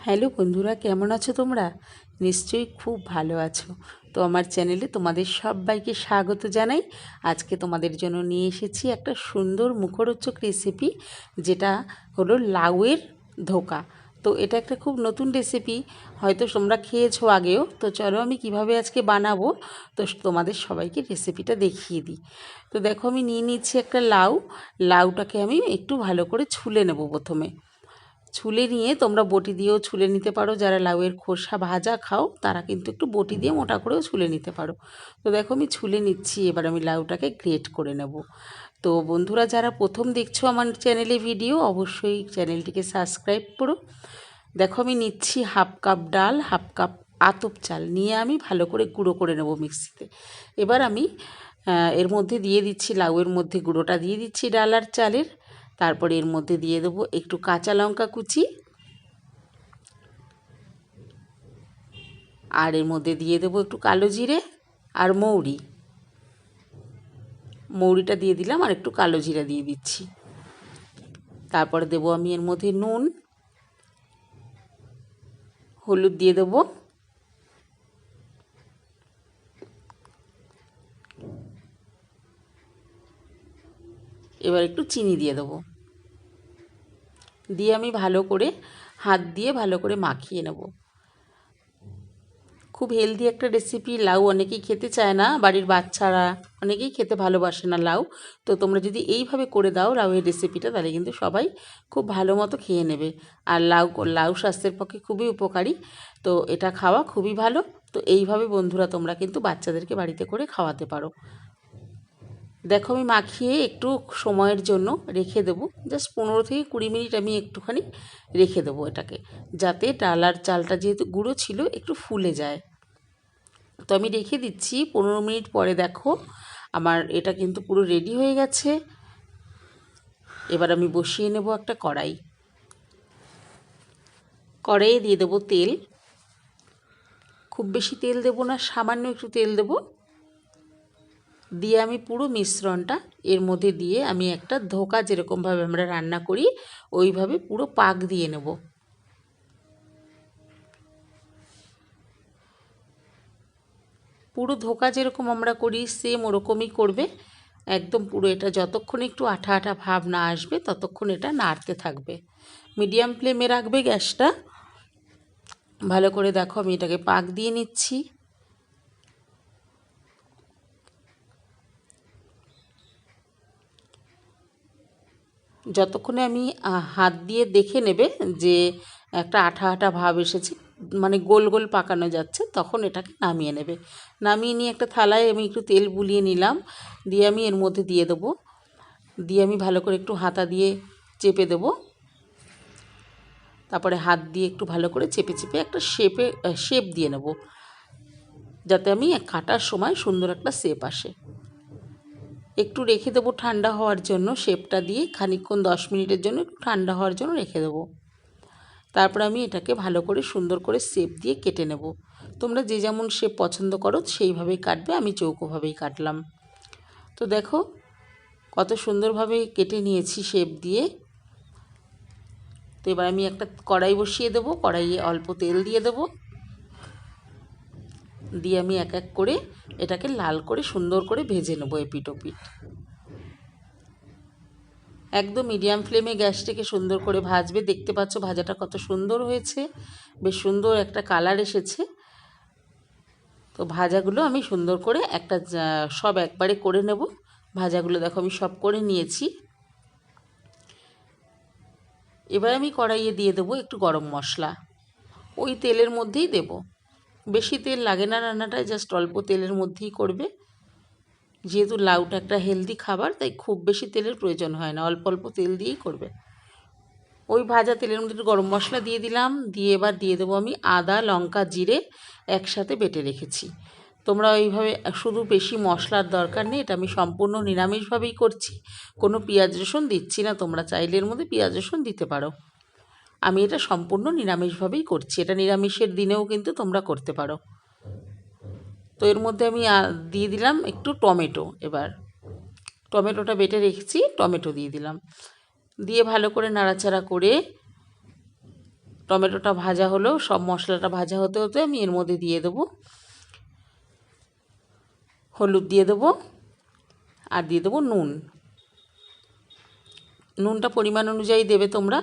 Hello বন্ধুরা, কেমন আছো তোমরা? নিশ্চয়ই খুব ভালো আছো। তো আমার চ্যানেলে তোমাদের সবাইকে স্বাগত জানাই। আজকে তোমাদের জন্য নিয়ে এসেছি একটা সুন্দর মুখরোচক রেসিপি, যেটা হলো লাউয়ের ধোকা। তো এটা একটা খুব নতুন রেসিপি, হয়তো তোমরা খেয়েছো আগেও। তো চলো আমি কিভাবে আজকে বানাবো তো তোমাদের সবাইকে রেসিপিটা দেখিয়ে দিই। তো দেখো, আমি নিয়ে নিচ্ছি একটা লাউটাকে আমি একটু ভালো করে ছুলে নেব প্রথমে। ছুলে নিয়ে তোমরা বটি দিয়েও ছুলে নিতে পারো, যারা লাউয়ের খোসা ভাজা খাও তারা কিন্তু একটু বটি দিয়ে মোটা করেও ছুলে নিতে পারো। তো দেখো আমি ছুলে নিচ্ছি, এবার আমি লাউটাকে গ্রেট করে নেব। তো বন্ধুরা, যারা প্রথম দেখছো আমার চ্যানেলে ভিডিও, অবশ্যই চ্যানেলটিকে সাবস্ক্রাইব করো। দেখো আমি নিচ্ছি হাফ কাপ ডাল, হাফ কাপ আতপ চাল নিয়ে আমি ভালো করে গুঁড়ো করে নেব মিক্সিতে। এবার আমি এর মধ্যে দিয়ে দিচ্ছি, লাউয়ের মধ্যে গুঁড়োটা দিয়ে দিচ্ছি ডাল আর চালের। তারপরে এর মধ্যে দিয়ে দেবো একটু কাঁচা লঙ্কা কুচি, আর এর মধ্যে দিয়ে দেবো একটু কালো জিরে আর মৌরিটা দিয়ে দিলাম, আর একটু কালো জিরা দিয়ে দিচ্ছি। তারপরে দেবো আমি এর মধ্যে নুন, হলুদ দিয়ে দেবো, এবার একটু চিনি দিয়ে দেবো, দিয়ে আমি ভালো করে হাত দিয়ে ভালো করে মাখিয়ে নেব। খুব হেলদি একটা রেসিপি। লাউ অনেকেই খেতে চায় না, বাড়ির বাচ্চারা অনেকেই খেতে ভালোবাসে না লাউ। তো তোমরা যদি এইভাবে করে দাও লাউয়ের রেসিপিটা, তাহলে কিন্তু সবাই খুব ভালো মতো খেয়ে নেবে। আর লাউ স্বাস্থ্যের পক্ষে খুবই উপকারী, তো এটা খাওয়া খুবই ভালো। তো এইভাবে বন্ধুরা তোমরা কিন্তু বাচ্চাদেরকে বাড়িতে করে খাওয়াতে পারো। দেখো আমি মাখিয়ে একটু সময়ের জন্য রেখে দেবো, জাস্ট 15 থেকে 20 মিনিট আমি একটুখানি রেখে দেবো এটাকে, যাতে ডাল আর চালটা যেহেতু গুঁড়ো ছিল একটু ফুলে যায়। তো আমি রেখে দিচ্ছি। 15 মিনিট পরে দেখো আমার এটা কিন্তু পুরো রেডি হয়ে গেছে। এবার আমি বসিয়ে নেব একটা কড়াইয়ে দিয়ে দেবো তেল। খুব বেশি তেল দেবো না, সামান্য একটু তেল দেবো। দিয়ে আমি পুরো মিশ্রণটা এর মধ্যে দিয়ে আমি একটা ধোকা, যেরকমভাবে আমরা রান্না করি ওইভাবে পুরো পাক দিয়ে নেব। পুরো ধোকা যেরকম আমরা করি সেম ওরকমই করবে। একদম পুরো এটা যতক্ষণ একটু আঠা আঠা ভাব না আসবে ততক্ষণ এটা নাড়তে থাকবে। মিডিয়াম ফ্লেমে রাখবে গ্যাসটা। ভালো করে দেখো আমি এটাকে পাক দিয়ে নিচ্ছি। যতক্ষণে আমি হাত দিয়ে দেখে নেবে যে একটা আঠা আঠা ভাব এসেছে, মানে গোল গোল পাকানো যাচ্ছে, তখন এটাকে নামিয়ে নেবে। নামিয়ে নিয়ে একটা থালায় আমি একটু তেল বুলিয়ে নিলাম, দিয়ে আমি এর মধ্যে দিয়ে দেবো। দিয়ে আমি ভালো করে একটু হাতা দিয়ে চেপে দেবো। তারপরে হাত দিয়ে একটু ভালো করে চেপে চেপে একটা শেপ দিয়ে নেব, যাতে আমি কাটার সময় সুন্দর একটা শেপ আসে। একটু রেখে দেবো ঠান্ডা হওয়ার জন্য, শেপটা দিয়ে খানিকক্ষণ 10 মিনিটের জন্য একটু ঠান্ডা হওয়ার জন্য রেখে দেবো। তারপর আমি এটাকে ভালো করে সুন্দর করে শেপ দিয়ে কেটে নেব। তোমরা যে যেমন শেপ পছন্দ করো সেইভাবেই কাটবে, আমি চৌকোভাবেই কাটলাম। তো দেখো কত সুন্দরভাবে কেটে নিয়েছি শেপ দিয়ে। তো এবার আমি একটা কড়াই বসিয়ে দেবো, কড়াইয়ে অল্প তেল দিয়ে দেবো, দিয়ে আমি এক এক করে এটাকে লাল করে সুন্দর করে ভেজে নেবো এপিঠ ওপিঠ। একদম মিডিয়াম ফ্লেমে গ্যাসটাকে সুন্দর করে ভাজবে। দেখতে পাচ্ছ ভাজাটা কত সুন্দর হয়েছে, বেশ সুন্দর একটা কালার এসেছে। তো ভাজাগুলো আমি সুন্দর করে সব একবারে করে নেব। ভাজাগুলো দেখো আমি সব করে নিয়েছি। এবার আমি কড়াইয়ে দিয়ে দেবো একটু গরম মশলা, ওই তেলের মধ্যেই দেব। বেশি তেল লাগে না রান্নাটায়, জাস্ট অল্প তেলের মধ্যেই করবে। যেহেতু লাউটা একটা হেলদি খাবার, তাই খুব বেশি তেলের প্রয়োজন হয় না, অল্প অল্প তেল দিয়েই করবে। ওই ভাজা তেলের মধ্যে একটু গরম মশলা দিয়ে দিলাম, দিয়ে এবার দিয়ে দেবো আমি আদা লঙ্কা জিরে একসাথে বেটে রেখেছি। তোমরা ওইভাবে, শুধু বেশি মশলার দরকার নেই, এটা আমি সম্পূর্ণ নিরামিষভাবেই করছি, কোনো পেঁয়াজ রসুন দিচ্ছি না। তোমরা চাইলে এর মধ্যে পেঁয়াজ রসুন দিতে পারো, আমি এটা সম্পূর্ণ নিরামিষভাবেই করছি। এটা নিরামিষের দিনেও কিন্তু তোমরা করতে পারো। তো এর মধ্যে আমি দিয়ে দিলাম একটু টমেটো। এবার টমেটোটা বেটে রেখেছি, টমেটো দিয়ে দিলাম, দিয়ে ভালো করে নাড়াচাড়া করে টমেটোটা ভাজা হলো, সব মশলাটা ভাজা হতে হতে আমি এর মধ্যে দিয়ে দেবো হলুদ, দিয়ে দেবো আর দিয়ে দেবো নুন। নুনটা পরিমাণ অনুযায়ী দেবে তোমরা।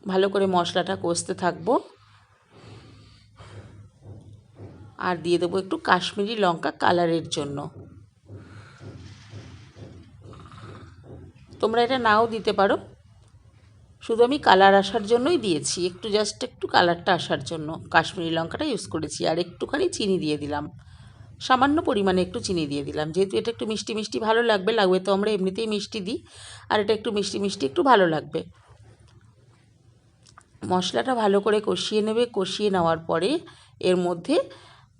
ভালো করে মশলাটা কষতে থাকবো। আর দিয়ে দেবো একটু কাশ্মীরি লঙ্কা কালারের জন্য। তোমরা এটা নাও দিতে পারো, শুধু আমি কালার আসার জন্যই দিয়েছি, একটু জাস্ট একটু কালারটা আসার জন্য কাশ্মীরি লঙ্কাটা ইউজ করেছি। আর একটুখানি চিনি দিয়ে দিলাম, সামান্য পরিমাণে একটু চিনি দিয়ে দিলাম, যেহেতু এটা একটু মিষ্টি মিষ্টি ভালো লাগবে। লাগবে তো আমরা এমনিতেই মিষ্টি দিই, আর এটা একটু মিষ্টি মিষ্টি একটু ভালো লাগবে। মশলাটা ভালো করে কষিয়ে নেবে। কষিয়ে নেওয়ার পরে এর মধ্যে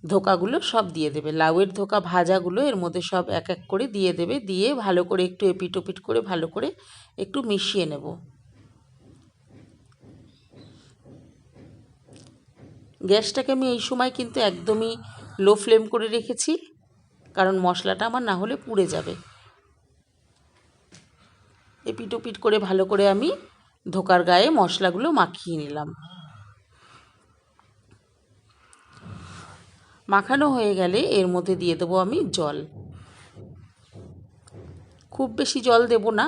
ধোকাগুলো সব দিয়ে দেবে, লাউয়ের ধোকা ভাজাগুলো এর মধ্যে সব এক এক করে দিয়ে দেবে। দিয়ে ভালো করে একটু এপিট ওপিট করে ভালো করে একটু মিশিয়ে নেব। গ্যাসটাকে আমি এই সময় কিন্তু একদমই লো ফ্লেম করে রেখেছি, কারণ মশলাটা আমার না হলে পুড়ে যাবে। এপিট ওপিট করে ভালো করে আমি ধোকার গায়ে মশলাগুলো মাখিয়ে নিলাম। মাখানো হয়ে গেলে এর মধ্যে দিয়ে দেবো আমি জল। খুব বেশি জল দেব না,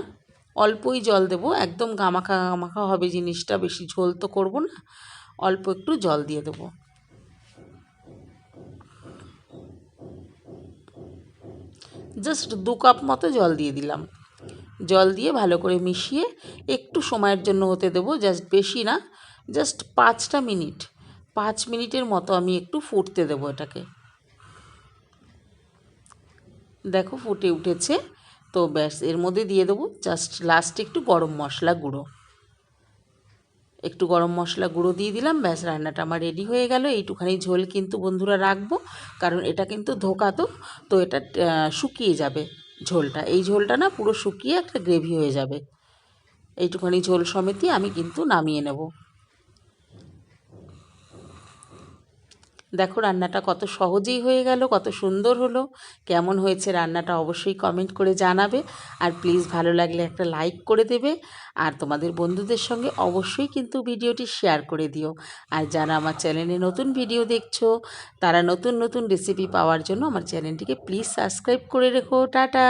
অল্পই জল দেব। একদম গামাখা গামাখা হবে জিনিসটা, বেশি ঝোল তো করব না, অল্প একটু জল দিয়ে দেবো। জাস্ট 2 কাপ মতো জল দিয়ে দিলাম। জল দিয়ে ভালো করে মিশিয়ে একটু সময়ের জন্য হতে দেবো, জাস্ট বেশি না, জাস্ট 5টা মিনিট, 5 মিনিটের মতো আমি একটু ফুটতে দেবো এটাকে। দেখো ফুটে উঠেছে, তো ব্যাস এর মধ্যে দিয়ে দেবো জাস্ট লাস্টে একটু গরম মশলা গুঁড়ো। একটু গরম মশলা গুঁড়ো দিয়ে দিলাম, ব্যাস রান্নাটা আমার রেডি হয়ে গেল। এইটুখানি ঝোল কিন্তু বন্ধুরা রাখবো, কারণ এটা কিন্তু ধোকা, তো এটা শুকিয়ে যাবে ঝোলটা। এই ঝোলটা না পুরো শুকিয়ে একটা গ্রেভি হয়ে যাবে। এইটুখানি ঝোল সমেতই আমি কিন্তু নামিয়ে নেব। দেখো রান্নাটা কত সহজেই হয়ে গেল, কত সুন্দর হলো। কেমন হয়েছে রান্নাটা অবশ্যই কমেন্ট করে জানাবে। আর প্লিজ ভালো লাগলে একটা লাইক করে দেবে। আর তোমাদের বন্ধুদের সঙ্গে অবশ্যই কিন্তু ভিডিওটি শেয়ার করে দিও। আর যারা আমার চ্যানেলে নতুন ভিডিও দেখছো, তারা নতুন নতুন রেসিপি পাওয়ার জন্য আমার চ্যানেলটিকে প্লিজ সাবস্ক্রাইব করে রেখো। টাটা।